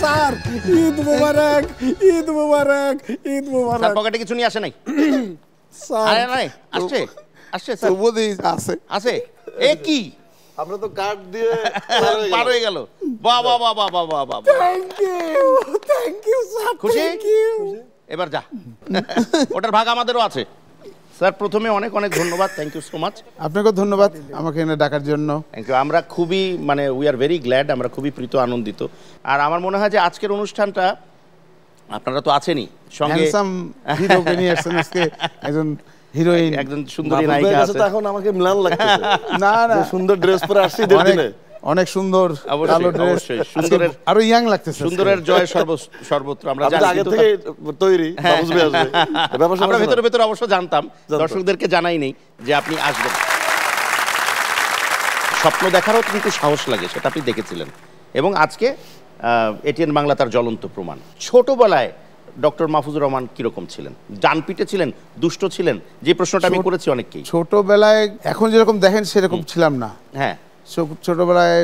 Sir Eid মুবারক, ঈদ মুবারক, ঈদ মুবারক। Sir পকেটে কিছু নিয়ে আসে নাই? স্যার আসছে আসছে স্যার, আছে আছে। এ কি আমরা তো কার্ড দিয়ে পার হয়ে গেল। বাহ বাহ বাহ বাহ বাহ বাহ বাহ। থ্যাংক ইউ স্যার, খুশি? Thank you. এবার যা, ওটার ভাগ আমাদেরও আছে। স্যার প্রথমে অনেক অনেক ধন্যবাদ, থ্যাংক ইউ সো মাচ। আপনাকেও ধন্যবাদ আমাকে এনে ডাকার জন্য। Thank you. আমরা খুবই মানে উই আর ভেরি গ্ল্যাড, আমরা খুবই প্রীত আনন্দিত। আর আমার মনে হয় যে আজকের অনুষ্ঠানটা আপনারা তো আছেনই, সঙ্গে হ্যান্ডসাম হিরোকে নিয়ে আসছেন আজকে, একজন হিরোইন, একজন সুন্দরী নায়িকা আছে। তো এখন আমাকে মিলান লাগতেছে। না না যে সুন্দর ড্রেস পরে আসছি ঈদের দিনে। অনেক সুন্দর কালো ড্রেস, অবশ্যই সুন্দরের আরো ইয়াং লাগতেছে। সুন্দরের জয় সর্বত্র আমরা আমি জানি, তো আগে কিন্তু থেকে তৈরি, বাবুস ভাই আসবে। ব্যাপার আমরা স্যাপার ভেতরে ভেতরে অবশ্য জানতাম, দর্শকদেরকে জানাই নেই যে আপনি আসবেন। স্বপ্ন দেখারও কিন্তু সাহস লাগে, সেটা আপনি দেখেছিলেন, এবং আজকে এটিএন বাংলা তার জ্বলন্ত প্রমাণ। ছোটবেলায় ডক্টর মাহফুজুর রহমান কিরকম ছিলেন? ডানপিটে ছিলেন, দুষ্ট ছিলেন? যে প্রশ্নটা আমি করেছি অনেককেই। ছোটবেলায় এখন যেরকম দেখেন সেরকম ছিলাম না। হ্যাঁ, ছোটবেলায়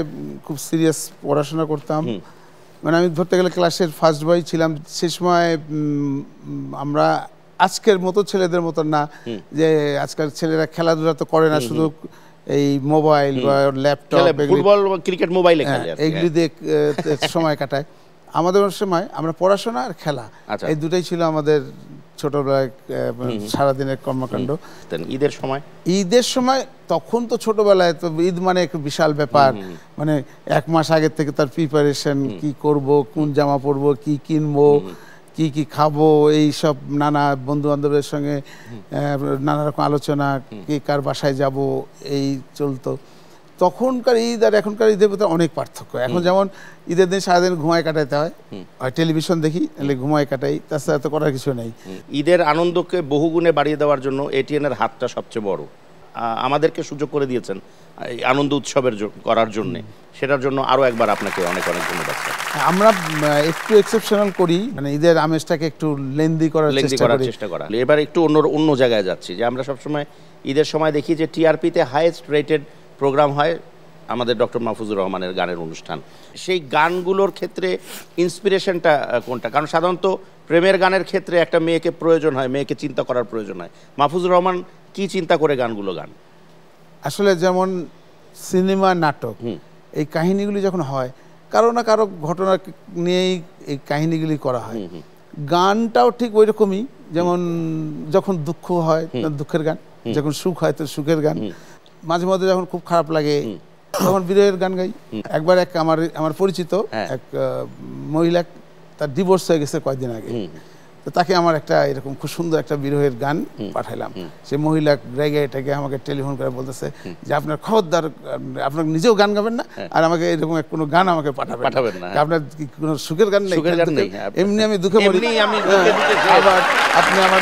খুব সিরিয়াস পড়াশোনা করতাম। মানে আমি ধরতে গেলে ক্লাসের ফার্স্ট বয় ছিলাম। সে সময় আমরা আজকের মতো ছেলেদের মতো না, যে আজকাল ছেলেরা খেলাধুলা তো করে না, শুধু এই মোবাইল বা ল্যাপটপ, ফুটবল, ক্রিকেট, মোবাইলে খেলে, এগুলি দিয়ে সময় কাটায়। আমাদের সময় আমরা পড়াশোনা আর খেলা, এই দুটাই ছিল আমাদের ছোটবেলায় সারাদিনের কর্মকাণ্ড। ঈদের সময় তখন তো ছোটবেলায় তো ঈদ মানে একটা বিশাল ব্যাপার, মানে এক মাস আগের থেকে তার প্রিপারেশন, কি করব, কোন জামা পরবো, কি কিনবো, কি কি খাবো, এই সব নানা বন্ধু বান্ধবের সঙ্গে নানা রকম আলোচনা, কে কার বাসায় যাব, এই চলতো। তখনকার ঈদ আর এখনকার ঈদের ভিতরে অনেক পার্থক্য। এখন যেমন ঈদের দিন সারাদিন ঘুমায় কাটাতে হয়, টেলিভিশন দেখি, নাহলে ঘুমায় কাটাই, তাছাড়া তো করার কিছু নেই। ঈদের আনন্দকে বহুগুণে বাড়িয়ে দেওয়ার জন্য এটিএনের হাতটা সবচেয়ে বড়। আমাদেরকে সুযোগ করে দিয়েছেন এই আনন্দ উৎসবের করার জন্য, সেটার জন্য আরও একবার আপনাকে অনেক অনেক ধন্যবাদ। আমরা একটু এক্সেপশনাল করি, মানে ঈদের আমেজটাকে একটু লেন্দি করার চেষ্টা করা। এবার একটু অন্য জায়গায় যাচ্ছি, যে আমরা সবসময় ঈদের সময় দেখি যে টিআরপিতে হাইয়েস্ট রেটেড প্রোগ্রাম হয় আমাদের ডক্টর মাহফুজুর রহমানের গানের অনুষ্ঠান। সেই গানগুলোর ক্ষেত্রে ইন্সপিরেশনটা কোনটা? কারণ সাধারণত প্রেমের গানের ক্ষেত্রে একটা মেয়েকে প্রয়োজন হয়, মেয়েকে চিন্তা করার প্রয়োজন হয়। মাহফুজুর রহমান কি চিন্তা করে গানগুলো গান? আসলে যেমন সিনেমা, নাটক, এই কাহিনীগুলি যখন হয়, কারো না কারো ঘটনা নিয়েই এই কাহিনীগুলি করা হয়। গানটাও ঠিক ওই রকমই, যেমন যখন দুঃখ হয় দুঃখের গান, যখন সুখ হয় তো সুখের গান, মাঝে মধ্যে যখন খুব খারাপ লাগে তখন বিরহের গান গাই। একবার আমার পরিচিত এক মহিলা, তার ডিভোর্স হয়ে গেছে কয়েকদিন আগে, তো তাকে আমার একটা এরকম খুব সুন্দর একটা বিরহের গান পাঠাইলাম। সে মহিলা রেগে এটাকে আমাকে টেলিফোন করে বলতেছে যে আপনার খবরদার, আপনার নিজেও গান গাবেন না, আর আমাকে এরকম কোনো গান আমাকে পাঠাবেন না, আপনার কোনো সুখের গান নেই, এমনি আমি দুঃখে মরি, আবার আপনি আমার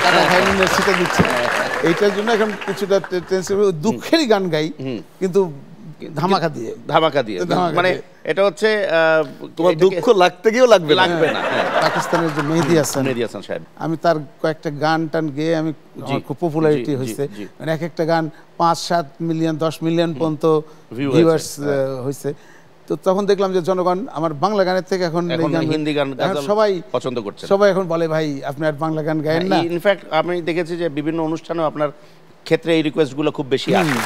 কাটা খাই ছিটে দিচ্ছেন। এইটার জন্য এখন কিছুটা দুঃখেরই গান গাই, কিন্তু ধামাকা দিয়ে, মানে এটা হচ্ছে তোমার দুঃখ লাগতে গিয়েও লাগবে না। পাকিস্তানের যে মেহেদী হাসান সাহেব, আমি তার কয়েকটা গান টান গেয়ে আমি খুব পপুলারিটি হয়েছে, মানে এক একটা গান 5-7 মিলিয়ন 10 মিলিয়ন পর্যন্ত ভিউয়ার্স হয়েছে। তো তখন দেখলাম যে জনগণ আমার বাংলা গানের থেকে এখন হিন্দি গান সবাই পছন্দ করছে, সবাই এখন বলে ভাই আপনি আর বাংলা গান গায়েন না। ইনফ্যাক্ট আমি দেখেছি যে বিভিন্ন অনুষ্ঠানেও আপনার ক্ষেত্রে এই রিকোয়েস্টগুলো খুব বেশি আসে।